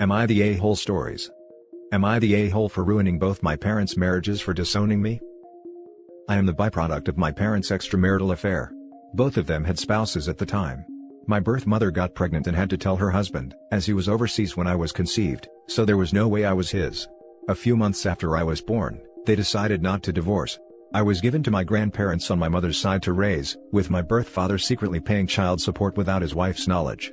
Am I the a-hole stories? Am I the a-hole for ruining both my parents' marriages for disowning me? I am the byproduct of my parents' extramarital affair. Both of them had spouses at the time. My birth mother got pregnant and had to tell her husband, as he was overseas when I was conceived, so there was no way I was his. A few months after I was born, they decided not to divorce. I was given to my grandparents on my mother's side to raise, with my birth father secretly paying child support without his wife's knowledge.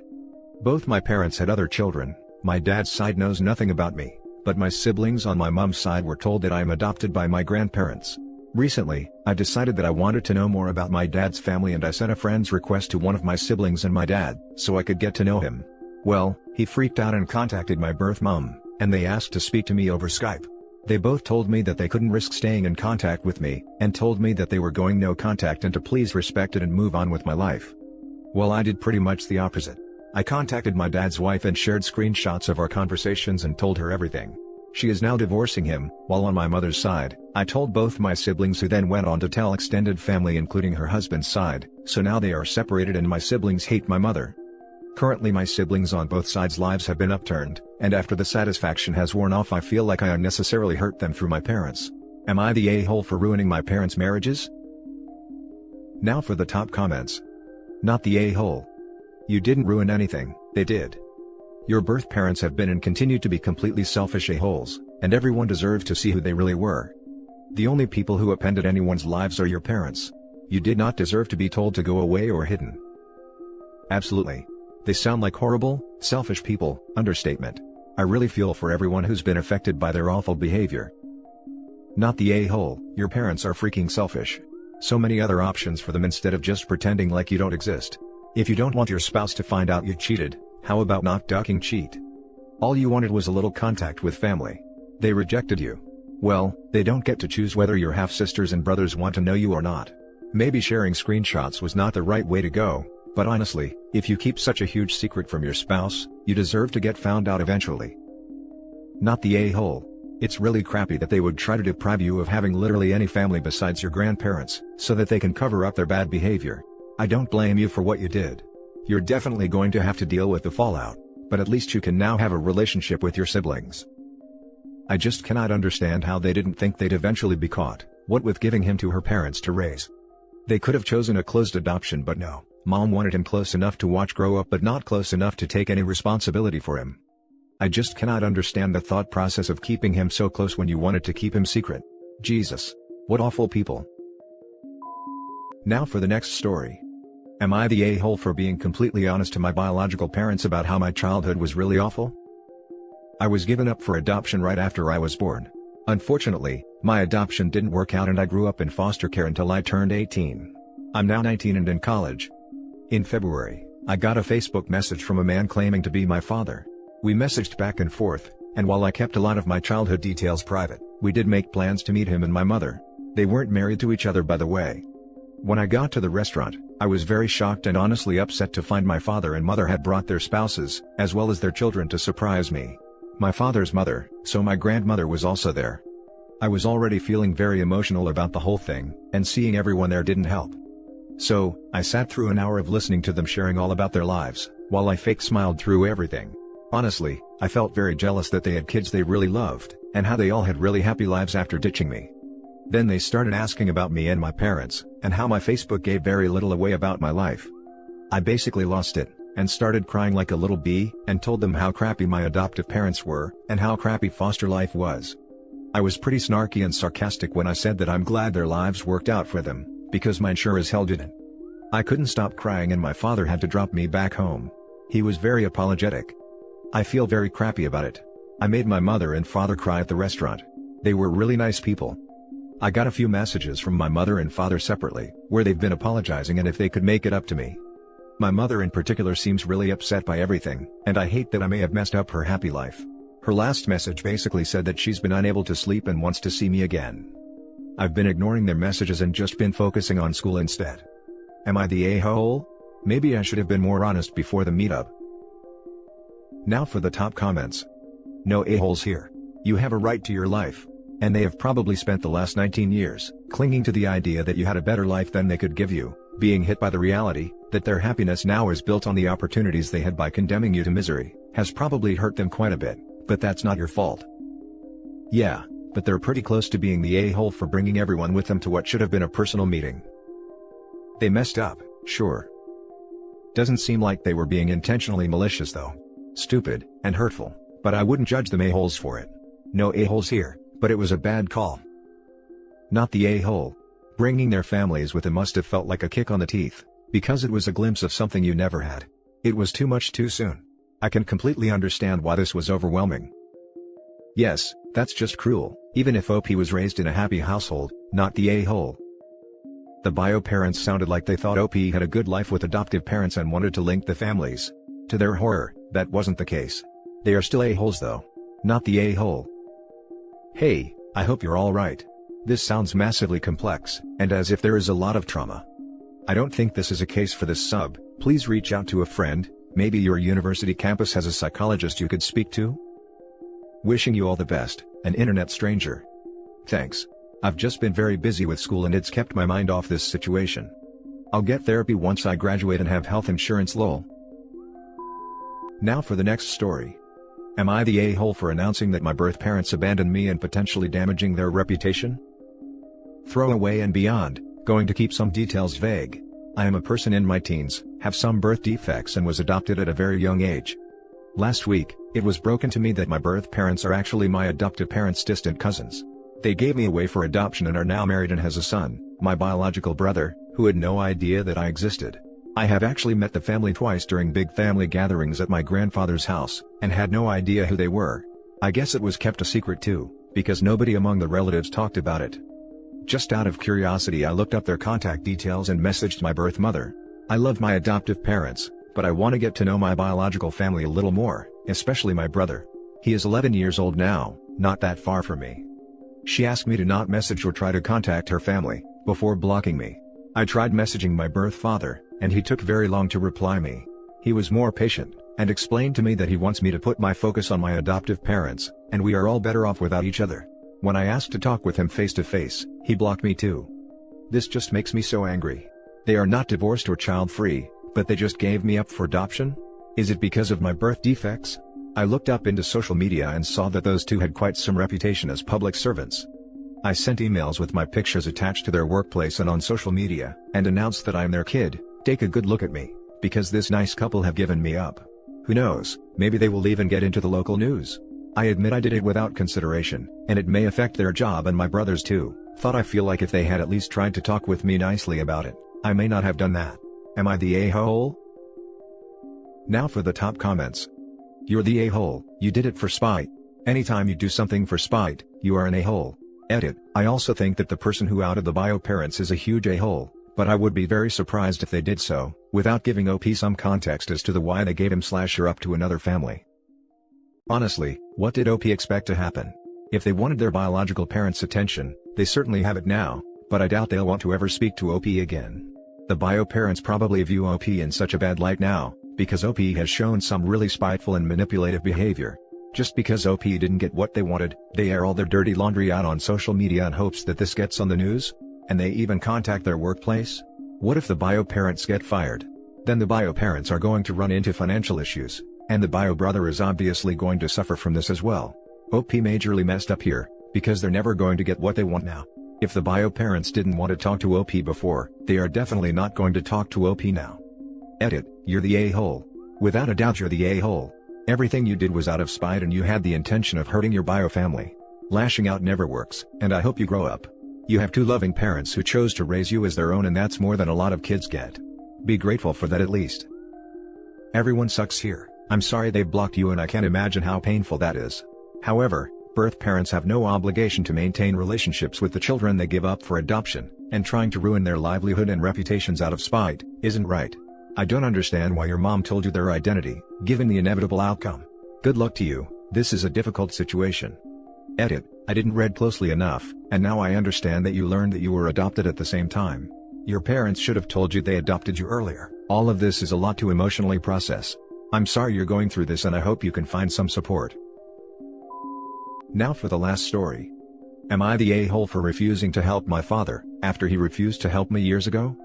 Both my parents had other children. My dad's side knows nothing about me, but my siblings on my mom's side were told that I am adopted by my grandparents. Recently, I decided that I wanted to know more about my dad's family and I sent a friend's request to one of my siblings and my dad, so I could get to know him. Well, he freaked out and contacted my birth mom, and they asked to speak to me over Skype. They both told me that they couldn't risk staying in contact with me, and told me that they were going no contact and to please respect it and move on with my life. Well, I did pretty much the opposite. I contacted my dad's wife and shared screenshots of our conversations and told her everything. She is now divorcing him, while on my mother's side, I told both my siblings who then went on to tell extended family including her husband's side, so now they are separated and my siblings hate my mother. Currently my siblings on both sides' lives have been upturned, and after the satisfaction has worn off I feel like I unnecessarily hurt them through my parents. Am I the a-hole for ruining my parents' marriages? Now for the top comments. Not the a-hole. You didn't ruin anything, they did. Your birth parents have been and continue to be completely selfish a-holes, and everyone deserves to see who they really were. The only people who upended anyone's lives are your parents. You did not deserve to be told to go away or hidden. Absolutely. They sound like horrible, selfish people, understatement. I really feel for everyone who's been affected by their awful behavior. Not the a-hole, your parents are freaking selfish. So many other options for them instead of just pretending like you don't exist. If you don't want your spouse to find out you cheated, how about not ducking cheat? All you wanted was a little contact with family. They rejected you. Well, they don't get to choose whether your half-sisters and brothers want to know you or not. Maybe sharing screenshots was not the right way to go, but honestly, if you keep such a huge secret from your spouse, you deserve to get found out eventually. Not the a-hole. It's really crappy that they would try to deprive you of having literally any family besides your grandparents, so that they can cover up their bad behavior. I don't blame you for what you did. You're definitely going to have to deal with the fallout, but at least you can now have a relationship with your siblings. I just cannot understand how they didn't think they'd eventually be caught, what with giving him to her parents to raise. They could have chosen a closed adoption but no, mom wanted him close enough to watch grow up but not close enough to take any responsibility for him. I just cannot understand the thought process of keeping him so close when you wanted to keep him secret. Jesus. What awful people. Now for the next story. Am I the a-hole for being completely honest to my biological parents about how my childhood was really awful? I was given up for adoption right after I was born. Unfortunately, my adoption didn't work out and I grew up in foster care until I turned 18. I'm now 19 and in college. In February, I got a Facebook message from a man claiming to be my father. We messaged back and forth, and while I kept a lot of my childhood details private, we did make plans to meet him and my mother. They weren't married to each other, by the way. When I got to the restaurant, I was very shocked and honestly upset to find my father and mother had brought their spouses, as well as their children to surprise me. My father's mother, so my grandmother, was also there. I was already feeling very emotional about the whole thing, and seeing everyone there didn't help. So, I sat through an hour of listening to them sharing all about their lives, while I fake smiled through everything. Honestly, I felt very jealous that they had kids they really loved, and how they all had really happy lives after ditching me. Then they started asking about me and my parents, and how my Facebook gave very little away about my life. I basically lost it, and started crying like a little bee, and told them how crappy my adoptive parents were, and how crappy foster life was. I was pretty snarky and sarcastic when I said that I'm glad their lives worked out for them, because mine sure as hell didn't. I couldn't stop crying and my father had to drop me back home. He was very apologetic. I feel very crappy about it. I made my mother and father cry at the restaurant. They were really nice people. I got a few messages from my mother and father separately, where they've been apologizing and if they could make it up to me. My mother in particular seems really upset by everything, and I hate that I may have messed up her happy life. Her last message basically said that she's been unable to sleep and wants to see me again. I've been ignoring their messages and just been focusing on school instead. Am I the a-hole? Maybe I should have been more honest before the meetup. Now for the top comments. No a-holes here. You have a right to your life. And they have probably spent the last 19 years, clinging to the idea that you had a better life than they could give you, Being hit by the reality that their happiness now is built on the opportunities they had by condemning you to misery has probably hurt them quite a bit, but that's not your fault. Yeah, but they're pretty close to being the a-hole for bringing everyone with them to what should have been a personal meeting. They messed up, sure. Doesn't seem like they were being intentionally malicious though. Stupid and hurtful, but I wouldn't judge them a-holes for it. No a-holes here, but it was a bad call. Not the a-hole. Bringing their families with them must have felt like a kick on the teeth, because it was a glimpse of something you never had. It was too much too soon. I can completely understand why this was overwhelming. Yes, that's just cruel, even if OP was raised in a happy household, not the a-hole. The bio parents sounded like they thought OP had a good life with adoptive parents and wanted to link the families. To their horror, that wasn't the case. They are still a-holes though. Not the a-hole. Hey, I hope you're alright. This sounds massively complex, and as if there is a lot of trauma. I don't think this is a case for this sub. Please reach out to a friend, maybe your university campus has a psychologist you could speak to? Wishing you all the best, an internet stranger. Thanks. I've just been very busy with school and it's kept my mind off this situation. I'll get therapy once I graduate and have health insurance lol. Now for the next story. Am I the a-hole for announcing that my birth parents abandoned me and potentially damaging their reputation? Throwaway and beyond, going to keep some details vague. I am a person in my teens, have some birth defects and was adopted at a very young age. Last week, it was broken to me that my birth parents are actually my adoptive parents' distant cousins. They gave me away for adoption and are now married and has a son, my biological brother, who had no idea that I existed. I have actually met the family twice during big family gatherings at my grandfather's house, and had no idea who they were. I guess it was kept a secret too, because nobody among the relatives talked about it. Just out of curiosity I looked up their contact details and messaged my birth mother. I love my adoptive parents, but I want to get to know my biological family a little more, especially my brother. He is 11 years old now, not that far from me. She asked me to not message or try to contact her family, before blocking me. I tried messaging my birth father, and he took very long to reply me. He was more patient, and explained to me that he wants me to put my focus on my adoptive parents, and we are all better off without each other. When I asked to talk with him face to face, he blocked me too. This just makes me so angry. They are not divorced or child-free, but they just gave me up for adoption? Is it because of my birth defects? I looked up into social media and saw that those two had quite some reputation as public servants. I sent emails with my pictures attached to their workplace and on social media, and announced that I am their kid. Take a good look at me, because this nice couple have given me up. Who knows, maybe they will even get into the local news. I admit I did it without consideration, and it may affect their job and my brother's too. I feel like if they had at least tried to talk with me nicely about it, I may not have done that. Am I the a-hole? Now for the top comments. You're the a-hole, you did it for spite. Anytime you do something for spite, you are an a-hole. Edit, I also think that the person who outed the bio parents is a huge a-hole, but I would be very surprised if they did so, without giving OP some context as to the why they gave him/her up to another family. Honestly, what did OP expect to happen? If they wanted their biological parents' attention, they certainly have it now, but I doubt they'll want to ever speak to OP again. The bio parents probably view OP in such a bad light now, because OP has shown some really spiteful and manipulative behavior. Just because OP didn't get what they wanted, they air all their dirty laundry out on social media in hopes that this gets on the news? And they even contact their workplace? What if the bio parents get fired? Then the bio parents are going to run into financial issues, and the bio brother is obviously going to suffer from this as well. OP majorly messed up here, because they're never going to get what they want now. If the bio parents didn't want to talk to OP before, they are definitely not going to talk to OP now. Edit, you're the a-hole. Without a doubt you're the a-hole. Everything you did was out of spite and you had the intention of hurting your bio family. Lashing out never works, and I hope you grow up. You have two loving parents who chose to raise you as their own, and that's more than a lot of kids get. Be grateful for that at least. Everyone sucks here. I'm sorry they blocked you and I can't imagine how painful that is. However, birth parents have no obligation to maintain relationships with the children they give up for adoption, and trying to ruin their livelihood and reputations out of spite isn't right. I don't understand why your mom told you their identity, given the inevitable outcome. Good luck to you, this is a difficult situation. Edit, I didn't read closely enough, and now I understand that you learned that you were adopted at the same time. Your parents should have told you they adopted you earlier. All of this is a lot to emotionally process. I'm sorry you're going through this and I hope you can find some support. Now for the last story. Am I the a-hole for refusing to help my father, after he refused to help me years ago?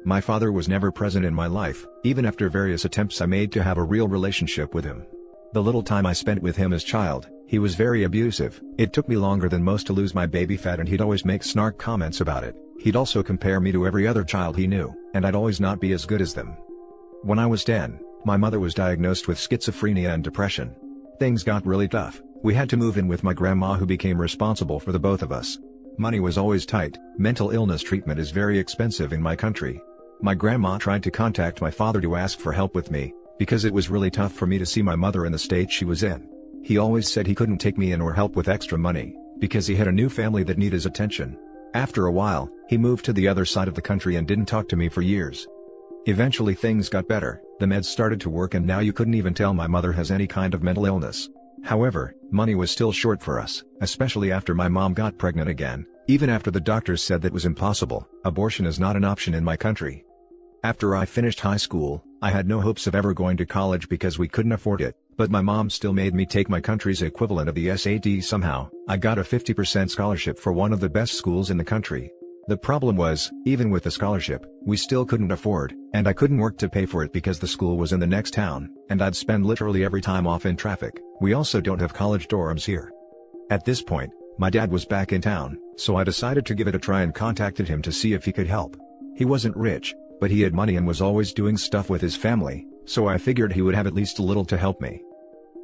My father was never present in my life, even after various attempts I made to have a real relationship with him. The little time I spent with him as child, he was very abusive. It took me longer than most to lose my baby fat, and he'd always make snark comments about it. He'd also compare me to every other child he knew, and I'd always not be as good as them. When I was 10, my mother was diagnosed with schizophrenia and depression. Things got really tough. We had to move in with my grandma, who became responsible for the both of us. Money was always tight. Mental illness treatment is very expensive in my country. My grandma tried to contact my father to ask for help with me, because it was really tough for me to see my mother in the state she was in. He always said he couldn't take me in or help with extra money, because he had a new family that needed his attention. After a while, he moved to the other side of the country and didn't talk to me for years. Eventually things got better, the meds started to work, and now you couldn't even tell my mother has any kind of mental illness. However, money was still short for us, especially after my mom got pregnant again. Even after the doctors said that was impossible, abortion is not an option in my country. After I finished high school, I had no hopes of ever going to college because we couldn't afford it, but my mom still made me take my country's equivalent of the SAT somehow. I got a 50% scholarship for one of the best schools in the country. The problem was, even with the scholarship, we still couldn't afford, and I couldn't work to pay for it because the school was in the next town, and I'd spend literally every time off in traffic. We also don't have college dorms here. At this point, my dad was back in town, so I decided to give it a try and contacted him to see if he could help. He wasn't rich, but he had money and was always doing stuff with his family, so I figured he would have at least a little to help me.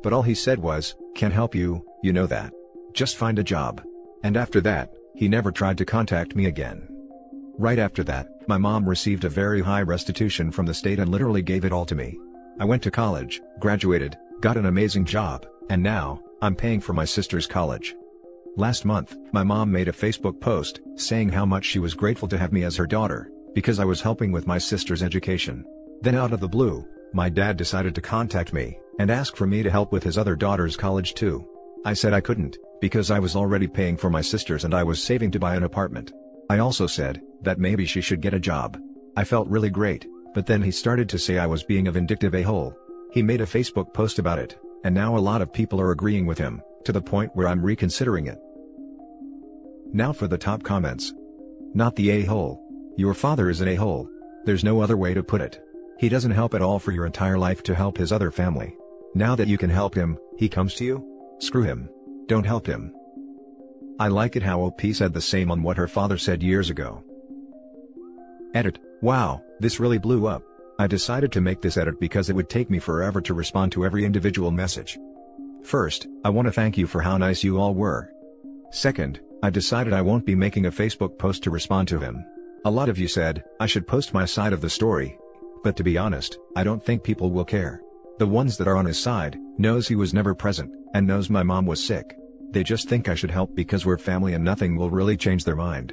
But all he said was, "Can't help you, you know that. Just find a job." And after that, he never tried to contact me again. Right after that, my mom received a very high restitution from the state and literally gave it all to me. I went to college, graduated, got an amazing job, and now, I'm paying for my sister's college. Last month, my mom made a Facebook post, saying how much she was grateful to have me as her daughter, because I was helping with my sister's education. Then out of the blue, my dad decided to contact me, and ask for me to help with his other daughter's college too. I said I couldn't, because I was already paying for my sister's and I was saving to buy an apartment. I also said, that maybe she should get a job. I felt really great, but then he started to say I was being a vindictive a-hole. He made a Facebook post about it, and now a lot of people are agreeing with him, to the point where I'm reconsidering it. Now for the top comments. Not the a-hole. Your father is an a-hole. There's no other way to put it. He doesn't help at all for your entire life to help his other family. Now that you can help him, he comes to you? Screw him. Don't help him. I like it how OP said the same on what her father said years ago. Edit. Wow, this really blew up. I decided to make this edit because it would take me forever to respond to every individual message. First, I want to thank you for how nice you all were. Second, I decided I won't be making a Facebook post to respond to him. A lot of you said, I should post my side of the story. But to be honest, I don't think people will care. The ones that are on his side, knows he was never present, and knows my mom was sick. They just think I should help because we're family and nothing will really change their mind.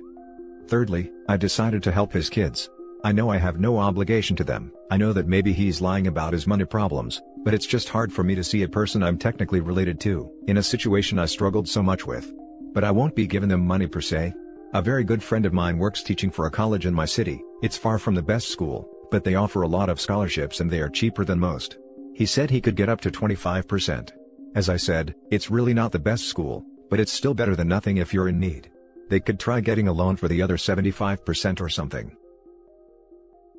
Thirdly, I decided to help his kids. I know I have no obligation to them. I know that maybe he's lying about his money problems, but it's just hard for me to see a person I'm technically related to, in a situation I struggled so much with. But I won't be giving them money per se. A very good friend of mine works teaching for a college in my city. It's far from the best school, but they offer a lot of scholarships and they are cheaper than most. He said he could get up to 25%. As I said, it's really not the best school, but it's still better than nothing if you're in need. They could try getting a loan for the other 75% or something.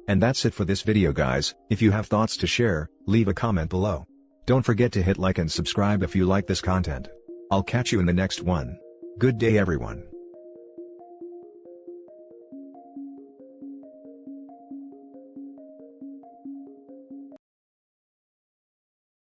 And that's it for this video, guys. If you have thoughts to share, leave a comment below. Don't forget to hit like and subscribe if you like this content. I'll catch you in the next one. Good day, everyone.